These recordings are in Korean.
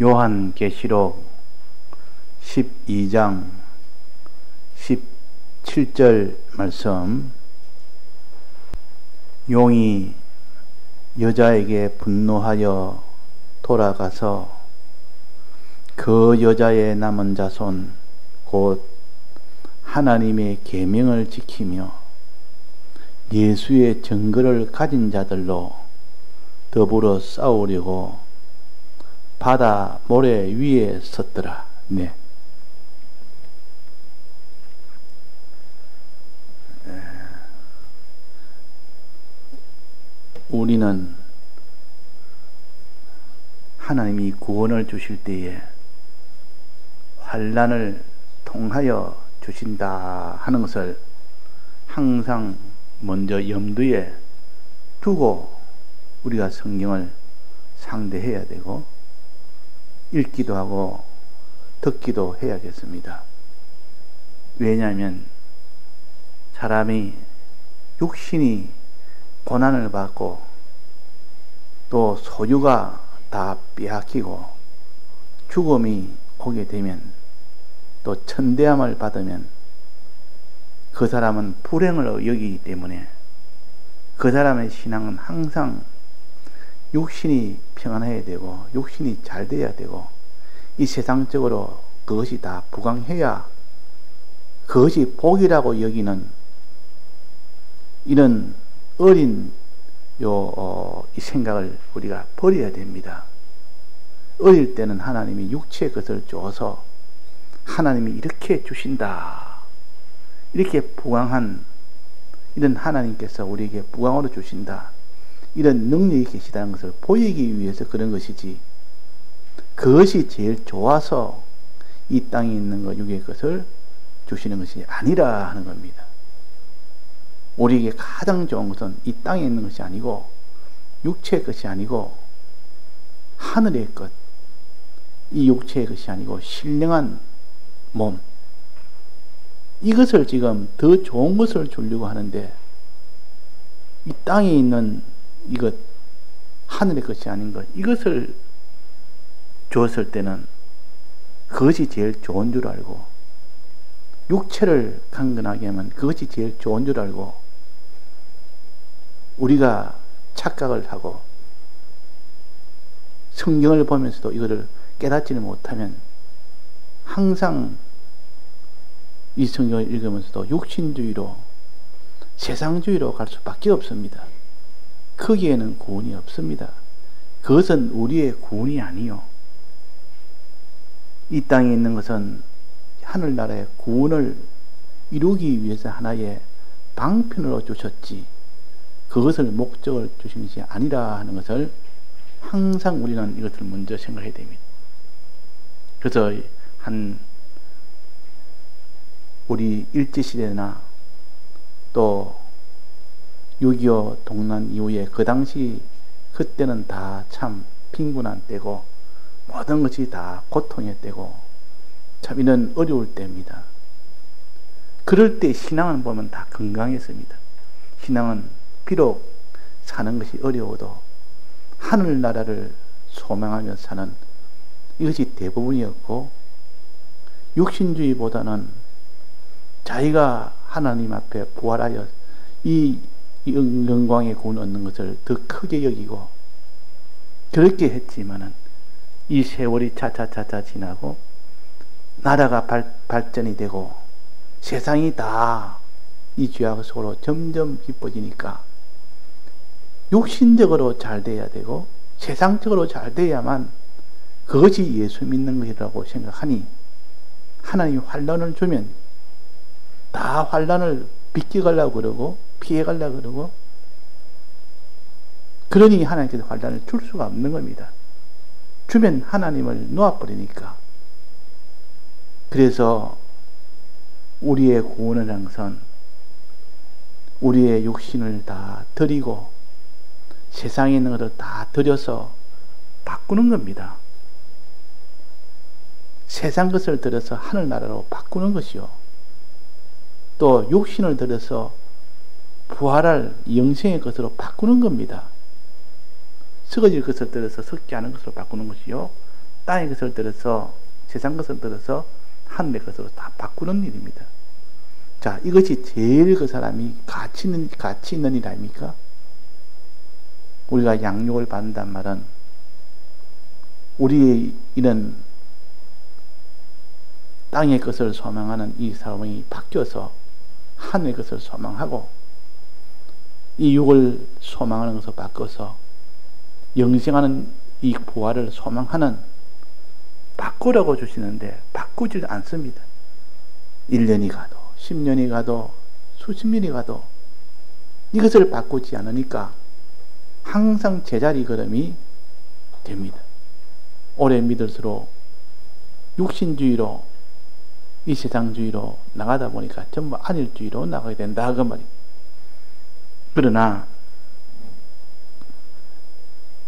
요한계시록 12장 17절 말씀. 용이 여자에게 분노하여 돌아가서 그 여자의 남은 자손 곧 하나님의 계명을 지키며 예수의 증거를 가진 자들로 더불어 싸우려고 바다 모래 위에 섰더라. 네. 우리는 하나님이 구원을 주실 때에 환난을 통하여 주신다 하는 것을 항상 먼저 염두에 두고 우리가 성경을 상대해야 되고 읽기도 하고 듣기도 해야겠습니다. 왜냐하면 사람이 육신이 고난을 받고 또 소유가 다 빼앗기고 죽음이 오게 되면 또 천대함을 받으면 그 사람은 불행을 여기기 때문에 그 사람의 신앙은 항상 육신이 평안해야 되고 육신이 잘 돼야 되고 이 세상적으로 그것이 다 부강해야 그것이 복이라고 여기는 이런 어린 이 생각을 우리가 버려야 됩니다. 어릴 때는 하나님이 육체의 것을 줘서 하나님이 이렇게 주신다, 이렇게 부강한 이런 하나님께서 우리에게 부강으로 주신다, 이런 능력이 계시다는 것을 보이기 위해서 그런 것이지, 그것이 제일 좋아서 이 땅에 있는 것, 육의 것을 주시는 것이 아니라 하는 겁니다. 우리에게 가장 좋은 것은 이 땅에 있는 것이 아니고 육체의 것이 아니고 하늘의 것, 이 육체의 것이 아니고 신령한 몸, 이것을 지금 더 좋은 것을 주려고 하는데 이 땅에 있는 이것, 하늘의 것이 아닌 것, 이것을 주었을 때는 그것이 제일 좋은 줄 알고, 육체를 강건하게 하면 그것이 제일 좋은 줄 알고 우리가 착각을 하고 성경을 보면서도 이거를 깨닫지는 못하면 항상 이 성경을 읽으면서도 육신주의로, 세상주의로 갈 수밖에 없습니다. 거기에는 구원이 없습니다. 그것은 우리의 구원이 아니요, 이 땅에 있는 것은 하늘나라의 구원을 이루기 위해서 하나의 방편으로 주셨지 그것을 목적을 주신 것이 아니라 하는 것을 항상 우리는 이것을 먼저 생각해야 됩니다. 그래서 우리 일제시대나 또 6.25 동란 이후에 그 당시 그때는 다 참 빈곤한 때고 모든 것이 다 고통의 때고 참 이런 어려울 때입니다. 그럴 때 신앙을 보면 다 건강했습니다. 신앙은 비록 사는 것이 어려워도 하늘나라를 소망하며 사는 이것이 대부분이었고, 육신주의보다는 자기가 하나님 앞에 부활하여 이 영광의 구원 얻는 것을 더 크게 여기고 그렇게 했지만은 이 세월이 차차차차 지나고 나라가 발전이 되고 세상이 다 이 죄악 속으로 점점 깊어지니까 육신적으로 잘 돼야 되고 세상적으로 잘 돼야만 그것이 예수 믿는 것이라고 생각하니 하나님이 환난을 주면 다 환난을 비껴가려고 그러고 피해가려고 그러고, 그러니 하나님께서 환난을 줄 수가 없는 겁니다. 주면 하나님을 놓아버리니까. 그래서 우리의 구원을 항상 우리의 육신을 다 드리고 세상에 있는 것을 다 드려서 바꾸는 겁니다. 세상 것을 들여서 하늘나라로 바꾸는 것이요, 또 육신을 들여서 부활할 영생의 것으로 바꾸는 겁니다. 썩어질 것을 들여서 썩지 않은 것으로 바꾸는 것이요, 땅의 것을 들어서, 세상 것을 들어서 하늘의 것으로 다 바꾸는 일입니다. 자, 이것이 제일 그 사람이 가치 있는 일 아닙니까? 우리가 양육을 받는단 말은 우리의 이런 땅의 것을 소망하는 이 사람이 바뀌어서 하늘의 것을 소망하고, 이 육을 소망하는 것을 바꿔서 영생하는 이 부활을 소망하는, 바꾸라고 주시는데 바꾸질 않습니다. 1년이 가도 10년이 가도 수십 년이 가도 이것을 바꾸지 않으니까 항상 제자리 걸음이 됩니다. 오래 믿을수록 육신주의로, 이 세상주의로 나가다 보니까 전부 안일주의로 나가게 된다 그 말입니다. 그러나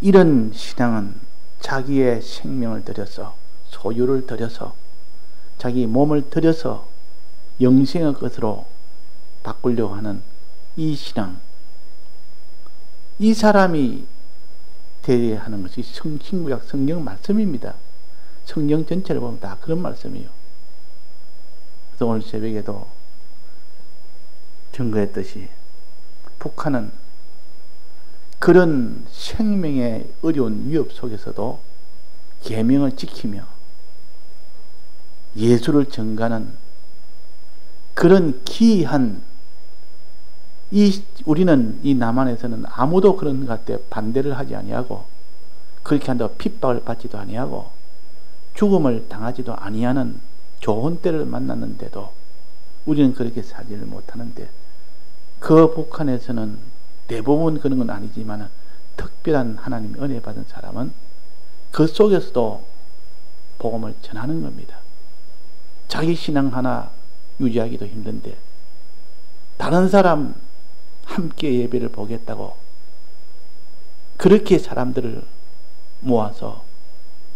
이런 신앙은 자기의 생명을 들여서, 소유를 들여서, 자기 몸을 들여서 영생의 것으로 바꾸려고 하는 이 신앙, 이 사람이 대하는 것이 신구약 성경 말씀입니다. 성경 전체를 보면 다 그런 말씀이에요. 그래서 오늘 새벽에도 증거했듯이 북한은 그런 생명의 어려운 위협 속에서도 계명을 지키며 예수를 전가하는 그런 기이한, 우리는 이 남한에서는 아무도 그런 것 같아 반대를 하지 아니하고, 그렇게 한다고 핍박을 받지도 아니하고 죽음을 당하지도 아니하는 좋은 때를 만났는데도 우리는 그렇게 살지를 못하는데, 그 북한에서는 대부분 그런 건 아니지만 특별한 하나님의 은혜 받은 사람은 그 속에서도 복음을 전하는 겁니다. 자기 신앙 하나 유지하기도 힘든데 다른 사람 함께 예배를 보겠다고 그렇게 사람들을 모아서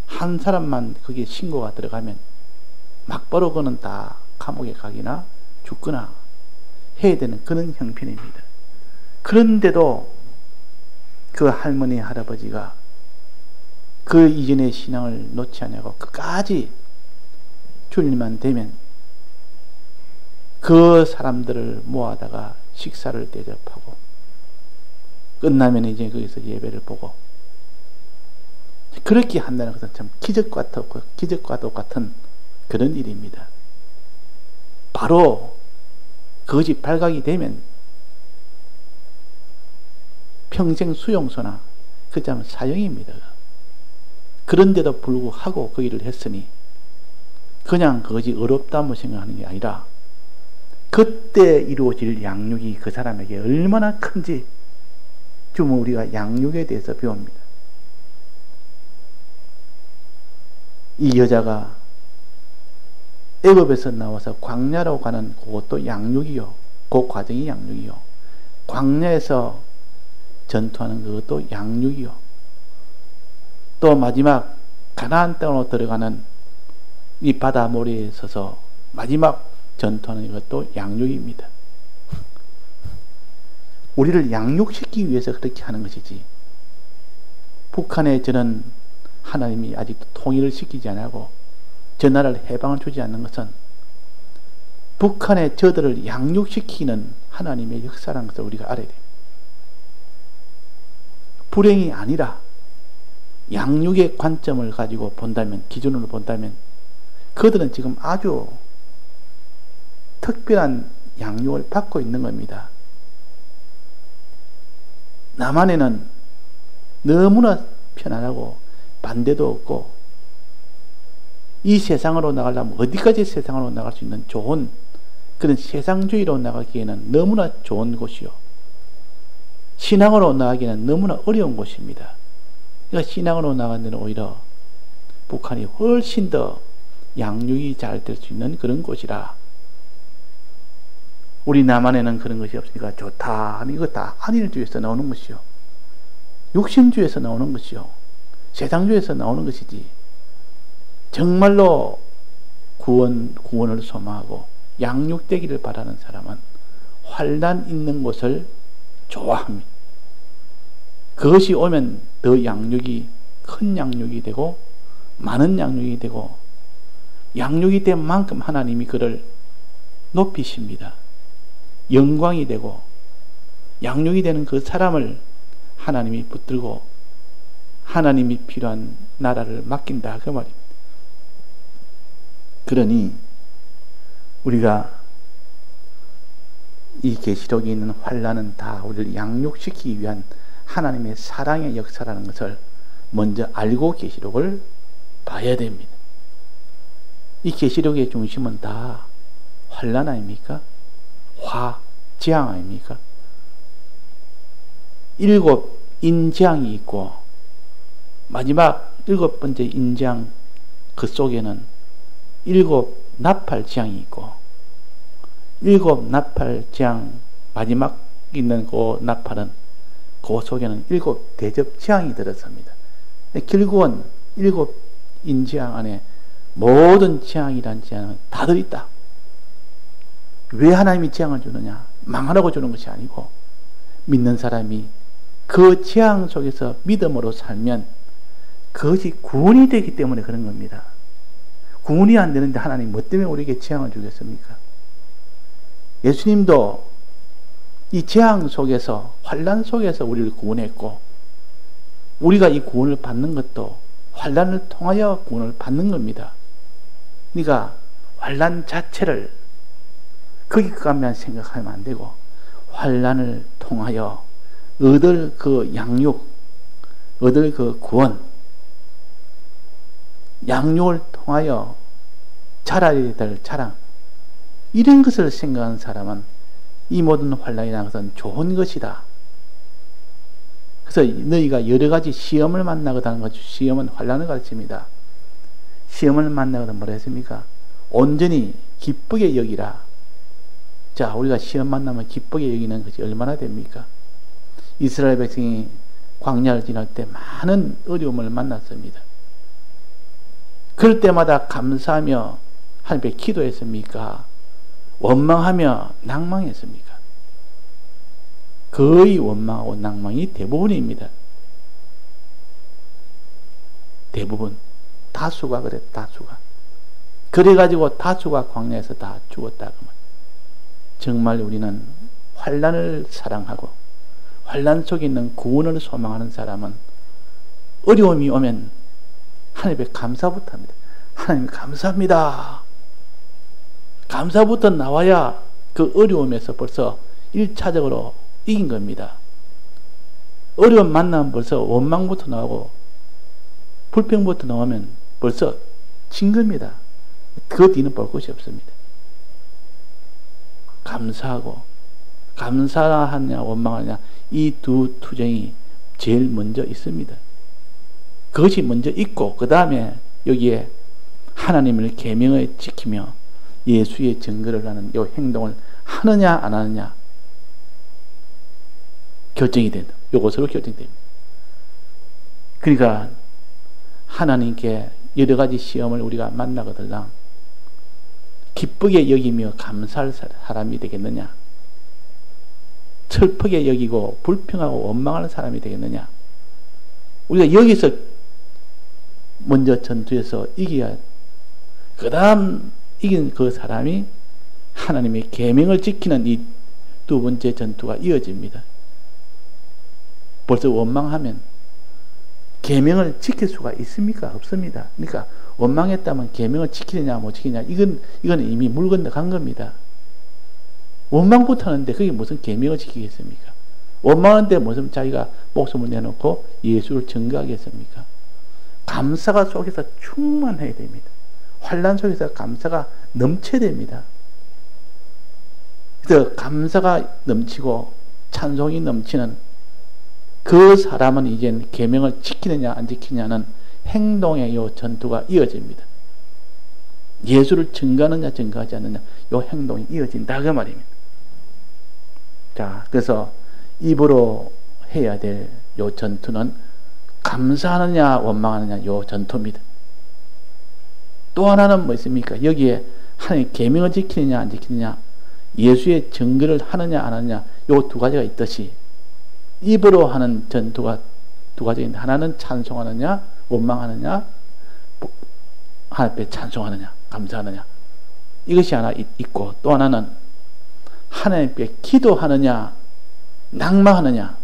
한 사람만 거기에 신고가 들어가면 막바로 그는 다 감옥에 가기나 죽거나 해야 되는 그런 형편입니다. 그런데도 그 할머니 할아버지가 그 이전의 신앙을 놓지 않냐고 끝까지 주일만 되면 그 사람들을 모아다가 식사를 대접하고 끝나면 이제 거기서 예배를 보고 그렇게 한다는 것은 참 기적과도 같은 그런 일입니다. 바로 그것이 발각이 되면 평생 수용소나 그자면 사형입니다. 그런데도 불구하고 그 일을 했으니 그냥 그것이 어렵다고 생각하는 게 아니라 그때 이루어질 양육이 그 사람에게 얼마나 큰지 좀 우리가 양육에 대해서 배웁니다. 이 여자가 애굽에서 나와서 광야로 가는 그것도 양육이요. 그 과정이 양육이요. 광야에서 전투하는 그것도 양육이요. 또 마지막 가나안 땅으로 들어가는 이 바다 모래에 서서 마지막 전투하는 이것도 양육입니다. 우리를 양육시키기 위해서 그렇게 하는 것이지, 북한에 저는 하나님이 아직도 통일을 시키지 않고 저 나라를 해방을 주지 않는 것은 북한의 저들을 양육시키는 하나님의 역사라는 것을 우리가 알아야 됩니다. 불행이 아니라 양육의 관점을 가지고 본다면, 기준으로 본다면 그들은 지금 아주 특별한 양육을 받고 있는 겁니다. 남한에는 너무나 편안하고 반대도 없고 이 세상으로 나가려면 어디까지 세상으로 나갈 수 있는 좋은 그런 세상주의로 나가기에는 너무나 좋은 곳이요. 신앙으로 나가기에는 너무나 어려운 곳입니다. 그러니까 신앙으로 나가는 데는 오히려 북한이 훨씬 더 양육이 잘 될 수 있는 그런 곳이라, 우리 남한에는 그런 것이 없으니까 좋다 하면 이거 다 안일주의에서 나오는 것이요, 육신주의에서 나오는 것이요, 세상주의에서 나오는 것이지, 정말로 구원을 소망하고 양육되기를 바라는 사람은 환난 있는 곳을 좋아합니다. 그것이 오면 더 양육이 큰 양육이 되고 많은 양육이 되고 양육이 된 만큼 하나님이 그를 높이십니다. 영광이 되고 양육이 되는 그 사람을 하나님이 붙들고 하나님이 필요한 나라를 맡긴다 그 말입니다. 그러니 우리가 이 계시록에 있는 환난은 다 우리를 양육시키기 위한 하나님의 사랑의 역사라는 것을 먼저 알고 계시록을 봐야 됩니다. 이 계시록의 중심은 다 환난 아닙니까? 재앙 아닙니까? 7 인재앙이 있고 마지막 7번째 인재앙 그 속에는 7 나팔재앙이 있고 7 나팔재앙 마지막 있는 그 나팔은 그 속에는 7 대접재앙이 들었습니다. 결국은 7 인재앙 안에 모든 재앙이란 재앙은 다 들어있다. 왜 하나님이 재앙을 주느냐? 망하라고 주는 것이 아니고 믿는 사람이 그 재앙 속에서 믿음으로 살면 그것이 구원이 되기 때문에 그런 겁니다. 구원이 안 되는데 하나님 뭐 때문에 우리에게 재앙을 주겠습니까? 예수님도 이 재앙 속에서 환난 속에서 우리를 구원했고 우리가 이 구원을 받는 것도 환난을 통하여 구원을 받는 겁니다. 그러니까 환난 자체를 거기까지만 생각하면 안 되고 환난을 통하여 얻을 그 양육, 얻을 그 구원, 양육을 통하여 자라야 될 자랑, 이런 것을 생각하는 사람은 이 모든 환난이라는 것은 좋은 것이다. 그래서 너희가 여러 가지 시험을 만나거든 것이 시험은 환난을 가르칩니다. 시험을 만나거든 뭐라 했습니까? 온전히 기쁘게 여기라. 자, 우리가 시험 만나면 기쁘게 여기는 것이 얼마나 됩니까? 이스라엘 백성이 광야를 지날 때 많은 어려움을 만났습니다. 그럴 때마다 감사하며 하나님께 기도했습니까? 원망하며 낭망했습니까? 거의 원망하고 낭망이 대부분입니다. 대부분. 다수가 그래, 다수가. 그래가지고 다수가 광야에서 다 죽었다고. 정말 우리는 환난을 사랑하고 환난 속에 있는 구원을 소망하는 사람은 어려움이 오면 하나님께 감사부터 합니다. 하나님 감사합니다. 감사부터 나와야 그 어려움에서 벌써 1차적으로 이긴 겁니다. 어려움 만나면 벌써 원망부터 나오고 불평부터 나오면 벌써 진 겁니다. 그 뒤는 볼 것이 없습니다. 감사하고 감사하냐 원망하냐 이 두 투쟁이 제일 먼저 있습니다. 그것이 먼저 있고 그 다음에 여기에 하나님의 계명을 지키며 예수의 증거를 하는 이 행동을 하느냐 안 하느냐 결정이 된다. 이것으로 결정됩니다. 그러니까 하나님께 여러 가지 시험을 우리가 만나거든요. 기쁘게 여기며 감사할 사람이 되겠느냐? 슬프게 여기고 불평하고 원망하는 사람이 되겠느냐? 우리가 여기서 먼저 전투에서 이겨야 그 다음 이긴 그 사람이 하나님의 계명을 지키는 이 두 번째 전투가 이어집니다. 벌써 원망하면 계명을 지킬 수가 있습니까? 없습니다. 그러니까 원망했다면 계명을 지키느냐 못 지키느냐 이건 이미 물 건너간 겁니다. 원망부터 하는데 그게 무슨 계명을 지키겠습니까? 원망하는데 무슨 자기가 목숨을 내놓고 예수를 증거하겠습니까? 감사가 속에서 충만해야 됩니다. 환난 속에서 감사가 넘쳐야 됩니다. 그래서 감사가 넘치고 찬송이 넘치는 그 사람은 이제 계명을 지키느냐 안 지키느냐는 행동의 요 전투가 이어집니다. 예수를 증거하느냐 증거하지 않느냐 요 행동이 이어진다 그 말입니다. 자, 그래서 입으로 해야 될 요 전투는 감사하느냐 원망하느냐 요 전투입니다. 또 하나는 뭐 있습니까? 여기에 하나님 계명을 지키느냐 안 지키느냐 예수의 증거를 하느냐 안 하느냐 요 두 가지가 있듯이 입으로 하는 전투가 두 가지인데 하나는 찬송하느냐 원망하느냐 하나님 앞에 찬송하느냐, 감사하느냐. 이것이 하나 있고, 또 하나는 하나님께 기도하느냐, 낭망하느냐.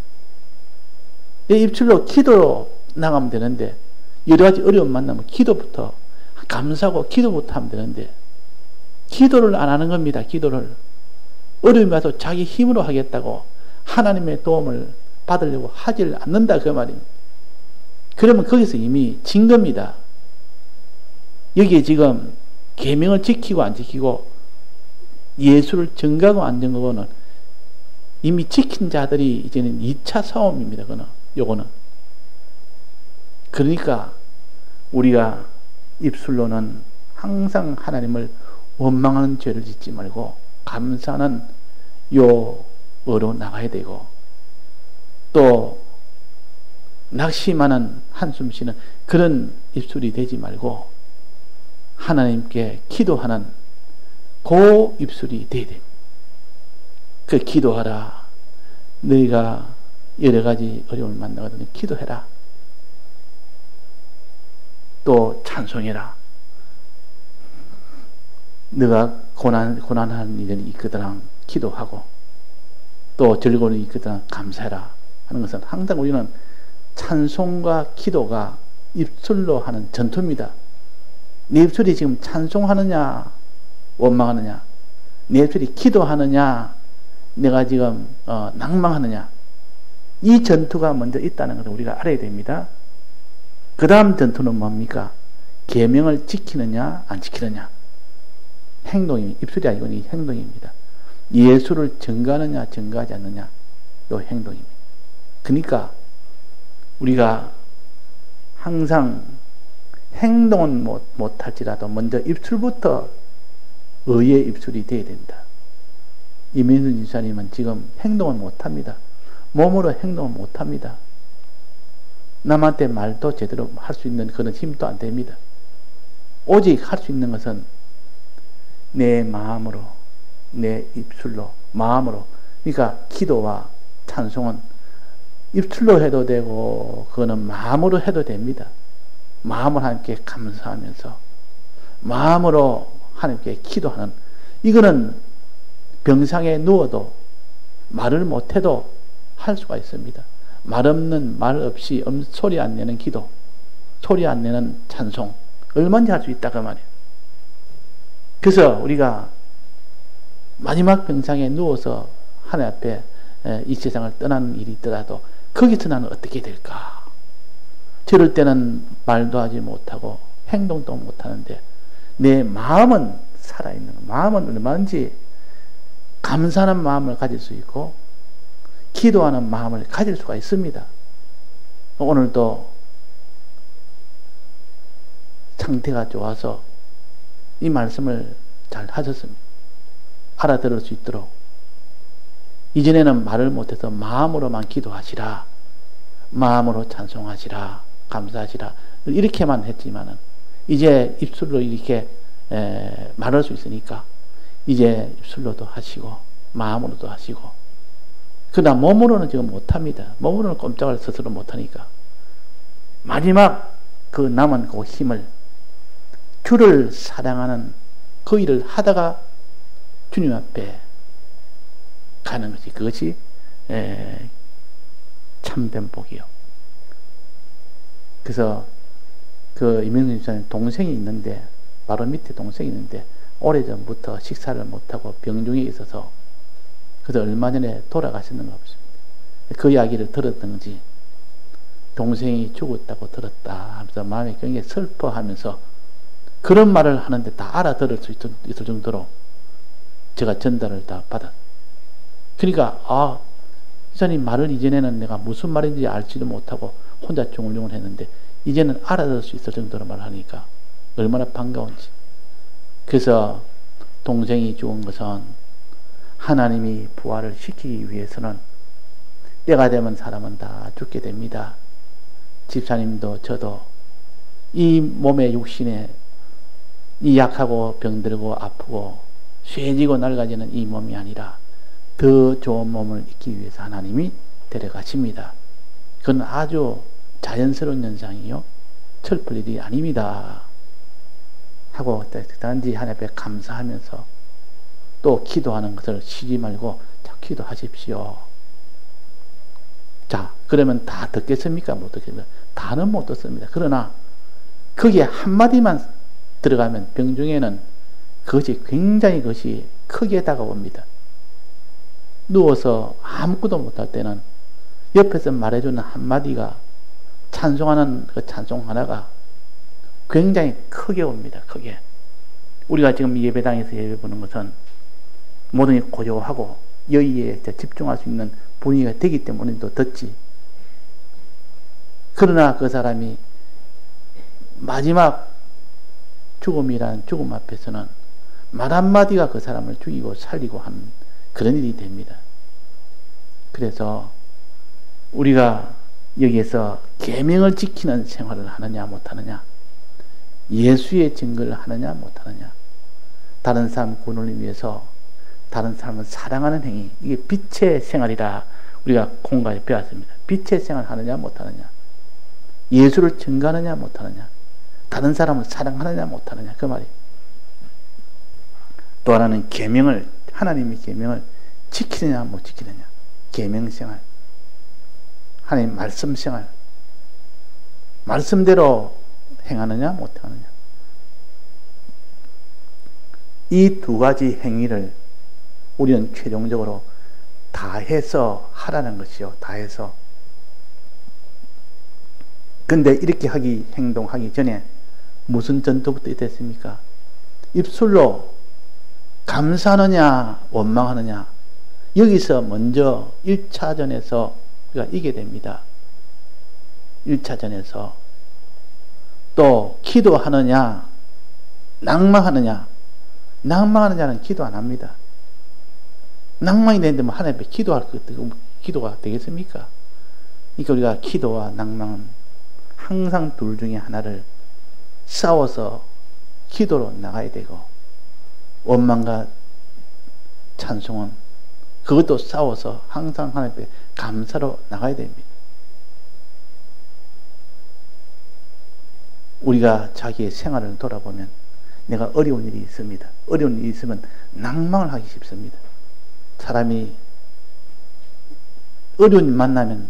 내 입술로 기도로 나가면 되는데, 여러 가지 어려움 만나면 기도부터, 감사하고 기도부터 하면 되는데, 기도를 안 하는 겁니다. 기도를. 어려움이 와서 자기 힘으로 하겠다고 하나님의 도움을 받으려고 하질 않는다 그 말입니다. 그러면 거기서 이미 진 겁니다. 여기에 지금 계명을 지키고 안 지키고 예수를 증거하고 안 증거하고는 이미 지킨 자들이 이제는 2차 싸움입니다. 요거는. 그러니까 우리가 입술로는 항상 하나님을 원망하는 죄를 짓지 말고 감사하는 요어로 나가야 되고, 또 낙심하는 한숨 쉬는 그런 입술이 되지 말고 하나님께 기도하는 그 입술이 돼야 됩니다. 그 기도하라. 너희가 여러 가지 어려움을 만나거든 기도해라. 또 찬송해라. 너가 고난하는 일이 있거든 기도하고, 또 즐거운 일이 있거든 감사해라 하는 것은 항상 우리는 찬송과 기도가 입술로 하는 전투입니다. 내 입술이 지금 찬송하느냐 원망하느냐, 내 입술이 기도하느냐 내가 지금 낭망하느냐, 이 전투가 먼저 있다는 것을 우리가 알아야 됩니다. 그 다음 전투는 뭡니까? 계명을 지키느냐 안 지키느냐. 행동이, 입술이 아니고 이 행동입니다. 예수를 증거하느냐 증거하지 않느냐, 이 행동입니다. 그러니까 우리가 항상 행동은 못할지라도 먼저 입술부터 의의 입술이 되어야 된다. 이민순 지사님은 지금 행동은 못합니다. 몸으로 행동은 못합니다. 남한테 말도 제대로 할 수 있는 그런 힘도 안 됩니다. 오직 할 수 있는 것은 내 마음으로, 내 입술로, 마음으로. 그러니까 기도와 찬송은 입술로 해도 되고 그거는 마음으로 해도 됩니다. 마음을 하나님께 감사하면서 마음으로 하나님께 기도하는, 이거는 병상에 누워도 말을 못해도 할 수가 있습니다. 말 없는, 말 없이 소리 안 내는 기도, 소리 안 내는 찬송, 얼마든지 할 수 있다 그 말이에요. 그래서 우리가 마지막 병상에 누워서 하나님 앞에 이 세상을 떠나는 일이 있더라도 거기서 나는 어떻게 될까? 저럴 때는 말도 하지 못하고 행동도 못하는데 내 마음은 살아있는, 마음은 얼마든지 감사하는 마음을 가질 수 있고 기도하는 마음을 가질 수가 있습니다. 오늘도 상태가 좋아서 이 말씀을 잘 하셨습니다. 알아들을 수 있도록. 이전에는 말을 못해서 마음으로만 기도하시라, 마음으로 찬송하시라, 감사하시라 이렇게만 했지만은 이제 입술로 이렇게 말할 수 있으니까 이제 입술로도 하시고 마음으로도 하시고, 그러나 몸으로는 지금 못합니다. 몸으로는 꼼짝을 스스로 못하니까 마지막 그 남은 그 힘을 주를 사랑하는 그 일을 하다가 주님 앞에 가는 것이, 그것이 참된 복이요. 그래서 그 이명준 집사님 동생이 있는데, 바로 밑에 동생이 있는데 오래전부터 식사를 못하고 병중에 있어서 그래서 얼마 전에 돌아가셨는가 보십니다. 그 이야기를 들었던지 동생이 죽었다고 들었다 하면서 마음이 굉장히 슬퍼하면서 그런 말을 하는데 다 알아들을 수 있을 정도로 제가 전달을 다 받았어요. 그러니까 기사님 말을 이전에는 내가 무슨 말인지 알지도 못하고 혼자 중얼중얼 했는데 이제는 알아들을 수 있을 정도로 말하니까 얼마나 반가운지. 그래서 동생이 죽은 것은 하나님이 부활을 시키기 위해서는 때가 되면 사람은 다 죽게 됩니다. 집사님도 저도 이 몸의 육신에 이 약하고 병들고 아프고 쇠지고 낡아지는 이 몸이 아니라 더 좋은 몸을 잊기 위해서 하나님이 데려가십니다. 그건 아주 자연스러운 현상이요, 슬플 일이 아닙니다. 하고 단지 하나님 앞에 감사하면서 또 기도하는 것을 쉬지 말고 자, 기도하십시오. 자, 그러면 다 듣겠습니까? 못 듣겠습니까? 다는 못 듣습니다. 그러나 거기에 한마디만 들어가면 병중에는 그것이 굉장히 그것이 크게 다가옵니다. 누워서 아무것도 못할 때는 옆에서 말해주는 한마디가 찬송하는 그 찬송 하나가 굉장히 크게 옵니다. 크게. 우리가 지금 예배당에서 예배 보는 것은 모든 게 고요하고 여기에 집중할 수 있는 분위기가 되기 때문에 또 듣지. 그러나 그 사람이 마지막 죽음이라는 죽음 앞에서는 말 한마디가 그 사람을 죽이고 살리고 하는 그런 일이 됩니다. 그래서 우리가 여기에서 계명을 지키는 생활을 하느냐 못하느냐, 예수의 증거를 하느냐 못하느냐, 다른 사람 구원을 위해서 다른 사람을 사랑하는 행위, 이게 빛의 생활이라 우리가 공간에 배웠습니다. 빛의 생활을 하느냐 못하느냐, 예수를 증거하느냐 못하느냐, 다른 사람을 사랑하느냐 못하느냐, 그 말이. 또 하나는 계명을, 하나님의 계명을 지키느냐 못 지키느냐, 계명 생활, 하나님 말씀 생활, 말씀대로 행하느냐 못하느냐, 이 두 가지 행위를 우리는 최종적으로 다해서 하라는 것이요. 다해서. 근데 이렇게 행동하기 전에 무슨 전투부터 있겠습니까? 입술로 감사하느냐 원망하느냐, 여기서 먼저 1차전에서 우리가 이게 됩니다. 1차전에서. 또 기도하느냐 낭망하느냐, 낭망하느냐는 기도 안 합니다. 낭망이 되는데 뭐 하나님 앞에 기도가 되겠습니까? 그러니까 우리가 기도와 낭망은 항상 둘 중에 하나를 싸워서 기도로 나가야 되고, 원망과 찬송은 그것도 싸워서 항상 하나님 앞에 감사로 나가야 됩니다. 우리가 자기의 생활을 돌아보면 내가 어려운 일이 있습니다. 어려운 일이 있으면 낭망을 하기 쉽습니다. 사람이 어려운 일 만나면,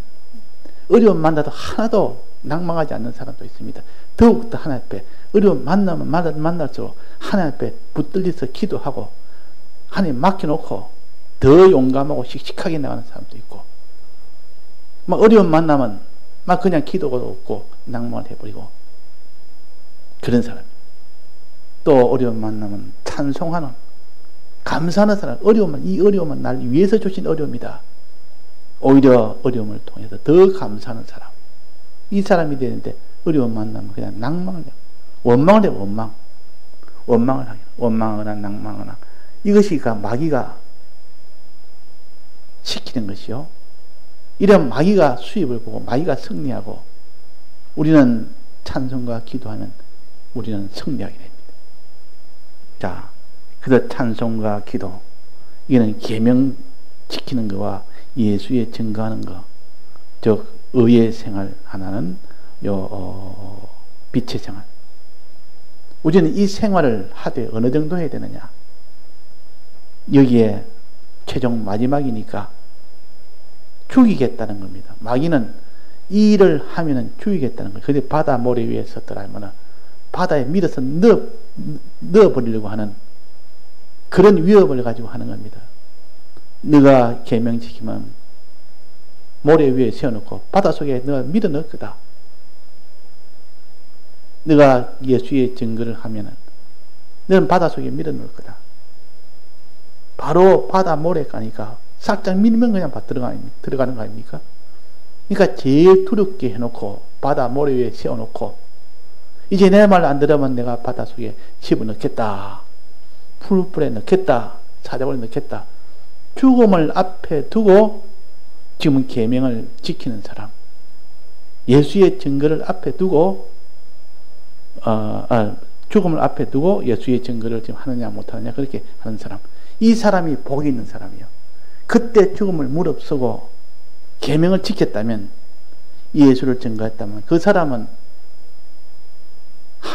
어려운 만나도 하나도 낭망하지 않는 사람도 있습니다. 더욱더 하나님 앞에 어려운 만나면 만날수록 하나님 앞에 붙들려서 기도하고 하나님 맡겨놓고 더 용감하고 씩씩하게 나가는 사람도 있고, 막 어려운 만나면 막 그냥 기도가 없고 낭망을 해버리고 그런 사람. 또 어려운 만나면 찬송하는, 감사하는 사람. 이 어려움은 날 위해서 주신 어려움이다. 오히려 어려움을 통해서 더 감사하는 사람. 이 사람이 되는데 어려움 만나면 그냥 낭망을 해요. 원망을 해요. 원망을 하게. 원망하거나 낭망하거나. 이것이 마귀가 시키는 것이요. 이런 마귀가 수입을 보고 마귀가 승리하고, 우리는 찬송과 기도하면 우리는 승리하게 됩니다. 자, 그래서 찬송과 기도, 이거는 계명 지키는 것과 예수의 증거하는 것, 즉 의의 생활 하나는 빛의 생활. 우리는 이 생활을 하되 어느 정도 해야 되느냐? 여기에 최종 마지막이니까 죽이겠다는 겁니다. 마귀는 이 일을 하면은 죽이겠다는 거예요. 근데 바다 모래 위에 섰더라면은 바다에 밀어서 넣어버리려고 하는 그런 위협을 가지고 하는 겁니다. 네가 계명 지키면 모래 위에 세워놓고 바닷속에 너가 밀어 넣을 거다. 네가 예수의 증거를 하면은 너는 바닷속에 밀어 넣을 거다. 바로 바다 모래 가니까 싹짝 밀면 그냥 들어가는 거 아닙니까? 그러니까 제일 두렵게 해놓고 바다 모래 위에 세워놓고, 이제 내 말 안 들으면 내가 바닷속에 집어넣겠다, 풀불에 넣겠다, 사자굴에 넣겠다, 죽음을 앞에 두고 지금 계명을 지키는 사람, 예수의 증거를 앞에 두고 죽음을 앞에 두고 예수의 증거를 지금 하느냐 못하느냐 그렇게 하는 사람, 이 사람이 복이 있는 사람이요. 그때 죽음을 무릅쓰고 계명을 지켰다면, 예수를 증거했다면 그 사람은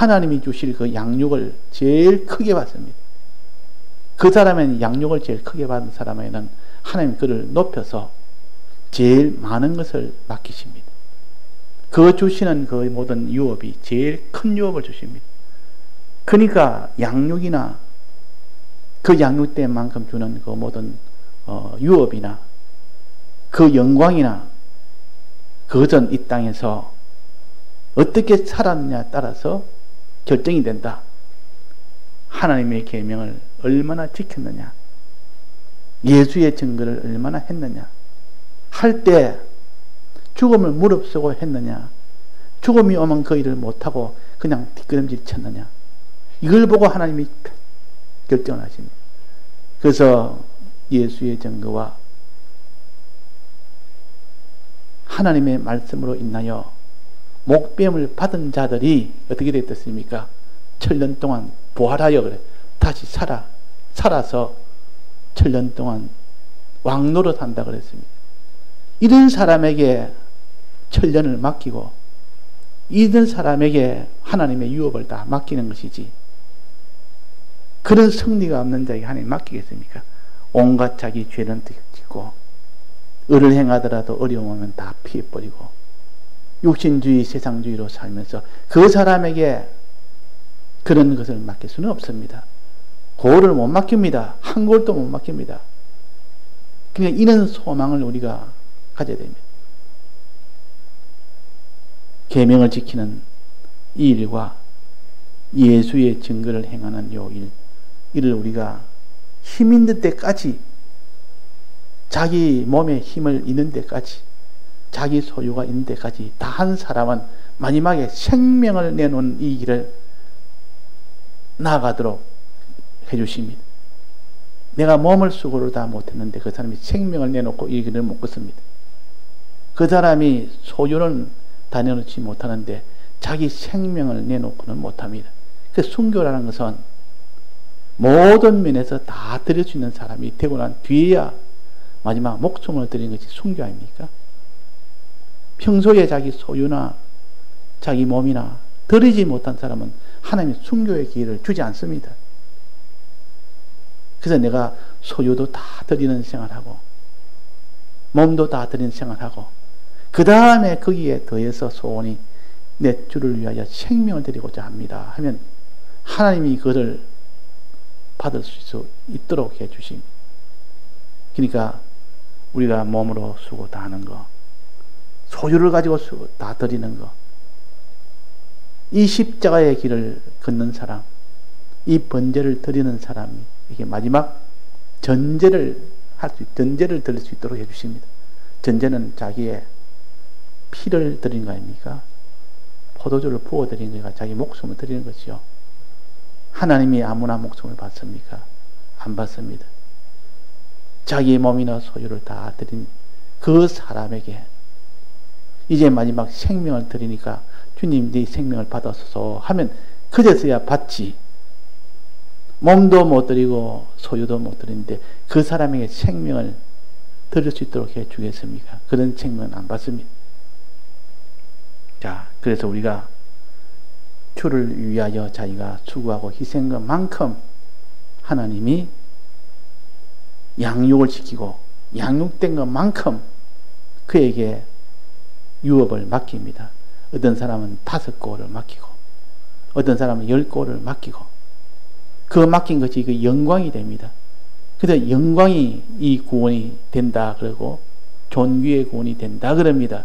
하나님이 주실 그 양육을 제일 크게 받습니다. 그 사람은 양육을 제일 크게 받은 사람에게는 하나님 그를 높여서 제일 많은 것을 맡기십니다. 그 주시는 그 모든 유업이 제일 큰 유업을 주십니다. 그러니까 양육이나 그 양육된 만큼 주는 그 모든 유업이나 그 영광이나 그것은 이 땅에서 어떻게 살았느냐에 따라서 결정이 된다. 하나님의 계명을 얼마나 지켰느냐, 예수의 증거를 얼마나 했느냐, 할 때 죽음을 무릅쓰고 했느냐, 죽음이 오면 그 일을 못하고 그냥 뒷걸음질 쳤느냐, 이걸 보고 하나님이 결정을 하십니다. 그래서 예수의 증거와 하나님의 말씀으로 인하여 목배임을 받은 자들이 어떻게 됐습니까? 7년 동안 부활하여 그래. 다시 살아서 7년 동안 왕노릇 한다 그랬습니다. 이런 사람에게 7년을 맡기고 이런 사람에게 하나님의 유업을 다 맡기는 것이지, 그런 승리가 없는 자에게 하나님 맡기겠습니까? 온갖 자기 죄는 짓고 의를 행하더라도 어려움 오면 다 피해버리고 육신주의, 세상주의로 살면서 그 사람에게 그런 것을 맡길 수는 없습니다. 고를 못 맡깁니다. 한 골도 못 맡깁니다. 그러니까 이런 소망을 우리가 가져야 됩니다. 계명을 지키는 이 일과 예수의 증거를 행하는 요 일, 이를 우리가 힘 있는 데까지, 자기 몸에 힘을 있는 데까지, 자기 소유가 있는 데까지 다 한 사람은 마지막에 생명을 내놓은 이 길을 나아가도록 해주십니다. 내가 몸을 수고를 다 못했는데 그 사람이 생명을 내놓고 이 길을 못 걷습니다. 그 사람이 소유는 다 내놓지 못하는데 자기 생명을 내놓고는 못합니다. 그 순교라는 것은 모든 면에서 다 드릴 수 있는 사람이 되고 난 뒤에야 마지막 목숨을 드리는 것이 순교 아닙니까? 평소에 자기 소유나 자기 몸이나 드리지 못한 사람은 하나님이 순교의 기회를 주지 않습니다. 그래서 내가 소유도 다 드리는 생활하고 몸도 다 드리는 생활하고 그 다음에 거기에 더해서 소원이 내 주를 위하여 생명을 드리고자 합니다 하면 하나님이 그것을 받을 수 있도록 해주십니다. 그러니까 우리가 몸으로 수고 다 하는 거, 소유를 가지고 수고 다 드리는 거, 이 십자가의 길을 걷는 사람, 이 번제를 드리는 사람이 이게 마지막 전제를 드릴 수 있도록 해주십니다. 전제는 자기의 피를 드리는 거 아닙니까? 포도주를 부어 드리는 거가 자기 목숨을 드리는 것이요. 하나님이 아무나 목숨을 받습니까? 안 받습니다. 자기 몸이나 소유를 다 드린 그 사람에게 이제 마지막 생명을 드리니까 주님 네 생명을 받아소서 하면 그제서야 받지. 몸도 못 드리고 소유도 못 드리는데 그 사람에게 생명을 드릴 수 있도록 해 주겠습니까? 그런 생명은 안 받습니다. 자, 그래서 우리가 주를 위하여 자기가 수고하고 희생한 만큼 하나님이 양육을 시키고 양육된 것만큼 그에게 유업을 맡깁니다. 어떤 사람은 5골을 맡기고 어떤 사람은 10골을 맡기고 그 맡긴 것이 그 영광이 됩니다. 그래서 영광이 이 구원이 된다 그러고 존귀의 구원이 된다 그럽니다.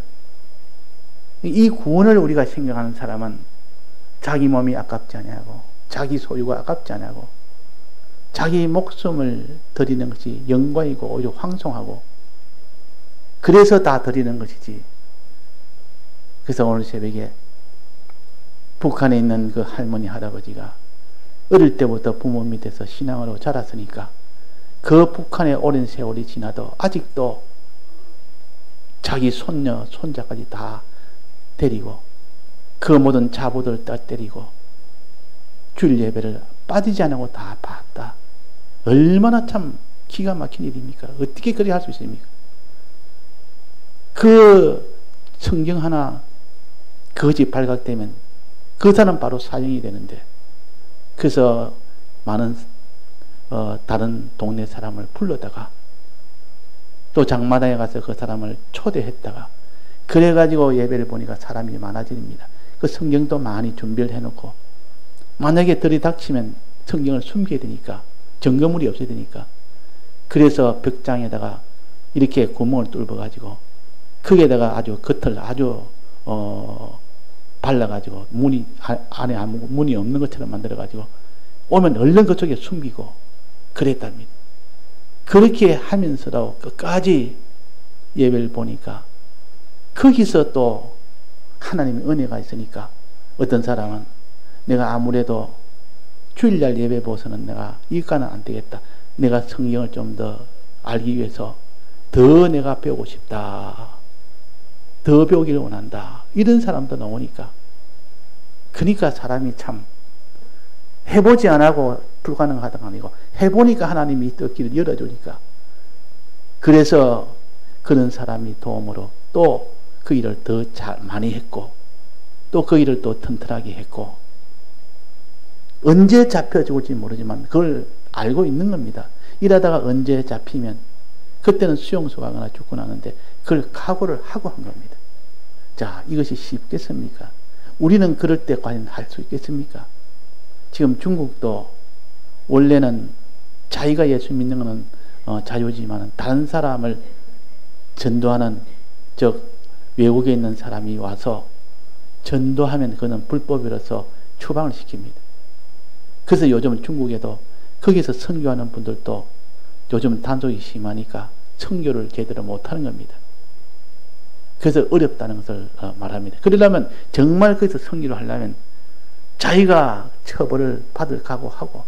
이 구원을 우리가 생각하는 사람은 자기 몸이 아깝지 않냐고, 자기 소유가 아깝지 않냐고, 자기 목숨을 드리는 것이 영광이고 오히려 황송하고 그래서 다 드리는 것이지. 그래서 오늘 새벽에 북한에 있는 그 할머니 할아버지가 어릴 때부터 부모 밑에서 신앙으로 자랐으니까 그 북한의 오랜 세월이 지나도 아직도 자기 손녀 손자까지 다 데리고 그 모든 자부들 다 때리고 주일 예배를 빠지지 않고 다 봤다. 얼마나 참 기가 막힌 일입니까? 어떻게 그리 할 수 있습니까? 그 성경 하나 그것이 발각되면 그 사람 바로 사형이 되는데, 그래서 많은 다른 동네 사람을 불러다가 또 장마당에 가서 그 사람을 초대했다가 그래가지고 예배를 보니까 사람이 많아집니다. 그 성경도 많이 준비를 해놓고 만약에 들이닥치면 성경을 숨겨야 되니까 증거물이 없어야 되니까 그래서 벽장에다가 이렇게 구멍을 뚫어가지고 거기에다가 아주 겉을 아주 발라가지고 문이 안에 아무 문이 없는 것처럼 만들어가지고 오면 얼른 그쪽에 숨기고 그랬답니다. 그렇게 하면서도 끝까지 예배를 보니까 거기서 또 하나님의 은혜가 있으니까 어떤 사람은 내가 아무래도 주일날 예배 보서는 내가 이과는 안 되겠다. 내가 성경을 좀 더 알기 위해서 더 내가 배우고 싶다. 더 배우기를 원한다. 이런 사람도 나오니까. 그러니까 사람이 참 해보지 않고 불가능하다가 아니고 해보니까 하나님이 또 길을 열어주니까 그래서 그런 사람이 도움으로 또 그 일을 더 잘 많이 했고 또 그 일을 또 튼튼하게 했고 언제 잡혀 죽을지 모르지만 그걸 알고 있는 겁니다. 일하다가 언제 잡히면 그때는 수용소 가거나 죽고 나는데 그걸 각오를 하고 한 겁니다. 자, 이것이 쉽겠습니까? 우리는 그럴 때 과연 할 수 있겠습니까? 지금 중국도 원래는 자기가 예수 믿는 것은 자유지만 다른 사람을 전도하는 즉 외국에 있는 사람이 와서 전도하면 그는 불법이라서 추방을 시킵니다. 그래서 요즘 중국에도 거기서 선교하는 분들도 요즘 단속이 심하니까 선교를 제대로 못하는 겁니다. 그래서 어렵다는 것을 말합니다. 그러려면 정말 거기서 선교를 하려면 자기가 처벌을 받을 각오하고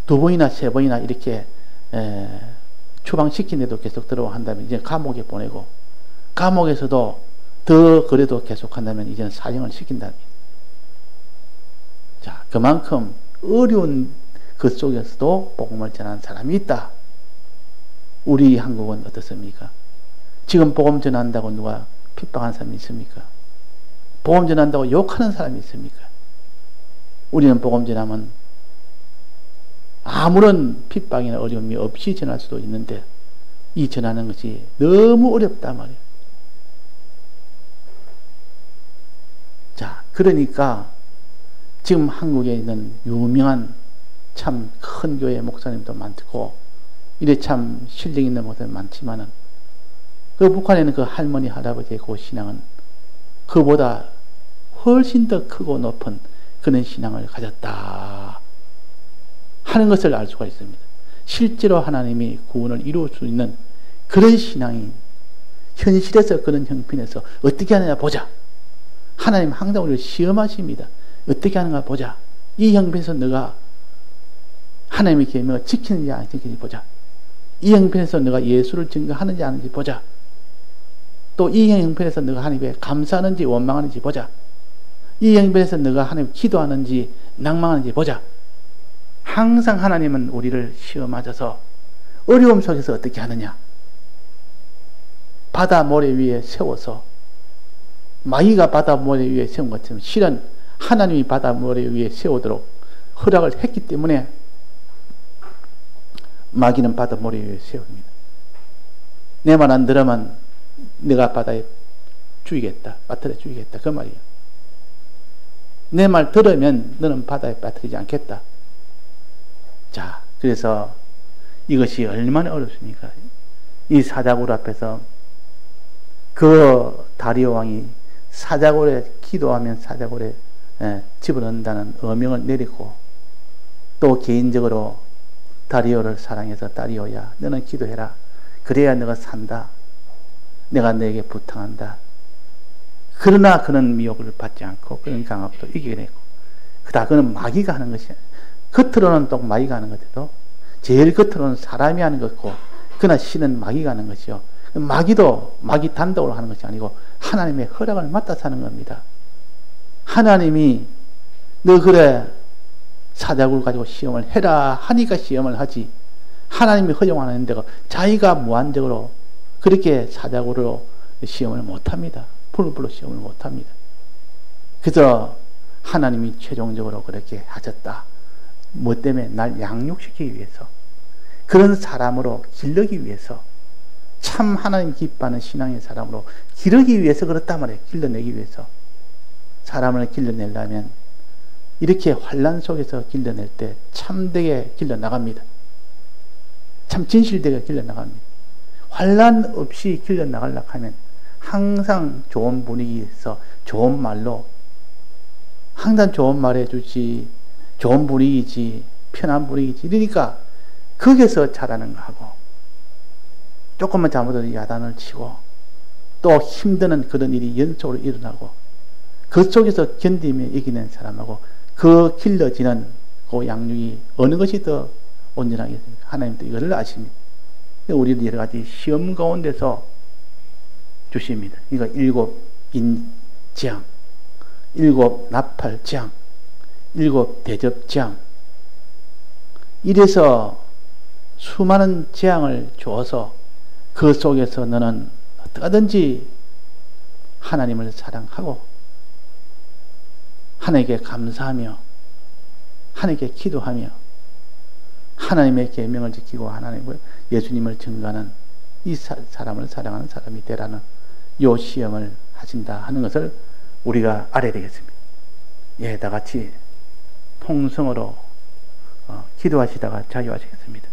2번이나 3번이나 이렇게 추방시킨 데도 계속 들어간다면 이제 감옥에 보내고 감옥에서도 더 그래도 계속한다면 이제는 사형을 시킨답니다. 자, 그만큼 어려운 그 속에서도 복음을 전하는 사람이 있다. 우리 한국은 어떻습니까? 지금 복음 전한다고 누가 핍박하는 사람이 있습니까? 복음 전한다고 욕하는 사람이 있습니까? 우리는 복음 전하면 아무런 핍박이나 어려움이 없이 전할 수도 있는데 이 전하는 것이 너무 어렵단 말이에요. 자, 그러니까 지금 한국에 있는 유명한 참 큰 교회 목사님도 많고 이래 참 실력 있는 목사님 많지만은 그 북한에는 그 할머니 할아버지의 그 신앙은 그보다 훨씬 더 크고 높은 그런 신앙을 가졌다 하는 것을 알 수가 있습니다. 실제로 하나님이 구원을 이룰 수 있는 그런 신앙이 현실에서 그런 형편에서 어떻게 하느냐 보자. 하나님 항상 우리를 시험하십니다. 어떻게 하는가 보자. 이 형편에서 너가 하나님의 계명을 지키는지 안 지키는지 보자. 이 형편에서 너가 예수를 증거하는지 안 하는지 보자. 또 이 형편에서 너가 하나님께 감사하는지 원망하는지 보자. 이 형편에서 너가 하나님 기도하는지 낭망하는지 보자. 항상 하나님은 우리를 시험하셔서 어려움 속에서 어떻게 하느냐. 바다 모래 위에 세워서 마귀가 바다 모래 위에 세운 것처럼 실은 하나님이 바다 모래 위에 세우도록 허락을 했기 때문에 마귀는 바다 모래 위에 세웁니다. 내 말 안 들으면 내가 바다에 죽이겠다. 빠뜨려 죽이겠다. 그 말이에요. 내 말 들으면 너는 바다에 빠뜨리지 않겠다. 자, 그래서 이것이 얼마나 어렵습니까? 이 사자굴 앞에서 그 다리오 왕이 사자굴에 기도하면 사자굴에 집어넣는다는 어명을 내리고 또 개인적으로 다리오를 사랑해서 다리오야 너는 기도해라. 그래야 너가 산다. 내가 너에게 부탁한다. 그러나 그는 미혹을 받지 않고 그런 강압도 이기게 되고 그다 그는 마귀가 하는 것이야. 겉으로는 또 마귀가 하는 것에도 제일 겉으로는 사람이 하는 것고 그러나 실은 마귀가 하는 것이요. 마귀도 마귀 단독으로 하는 것이 아니고 하나님의 허락을 맡아서 하는 겁니다. 하나님이 너 그래 사자굴 가지고 시험을 해라 하니까 시험을 하지 하나님이 허용하는 데가 자기가 무한적으로 그렇게 사자굴로 시험을 못합니다. 불로 시험을 못합니다. 그래서 하나님이 최종적으로 그렇게 하셨다. 뭐 때문에? 날 양육시키기 위해서, 그런 사람으로 기르기 위해서, 참 하나님 기뻐하는 신앙의 사람으로 기르기 위해서 그렇단 말이에요. 길러내기 위해서. 사람을 길러내려면 이렇게 환난 속에서 길러낼 때 참되게 길러나갑니다. 참 진실되게 길러나갑니다. 환난 없이 길러나가려고 하면 항상 좋은 분위기에서 좋은 말로, 항상 좋은 말 해주지, 좋은 분위기지, 편한 분위기지, 이러니까 거기서 자라는 거 하고, 조금만 잘못해도 야단을 치고, 또 힘드는 그런 일이 연속으로 일어나고, 그 속에서 견디며 이기는 사람하고 그 길러지는 그 양육이 어느 것이 더 온전하겠습니까? 하나님도 이거를 아십니다. 우리는 여러 가지 시험 가운데서 주십니다. 그러니까 7 인재앙, 7 나팔재앙, 7 대접재앙, 이래서 수많은 재앙을 주어서 그 속에서 너는 어떻게든지 하나님을 사랑하고 하나님께 감사하며 하나님께 기도하며 하나님의 계명을 지키고 하나님을, 예수님을 증거하는 이 사람을 사랑하는 사람이 되라는 요 시험을 하신다 하는 것을 우리가 알아야 되겠습니다. 예, 다 같이 통성으로 기도하시다가 자유하시겠습니다.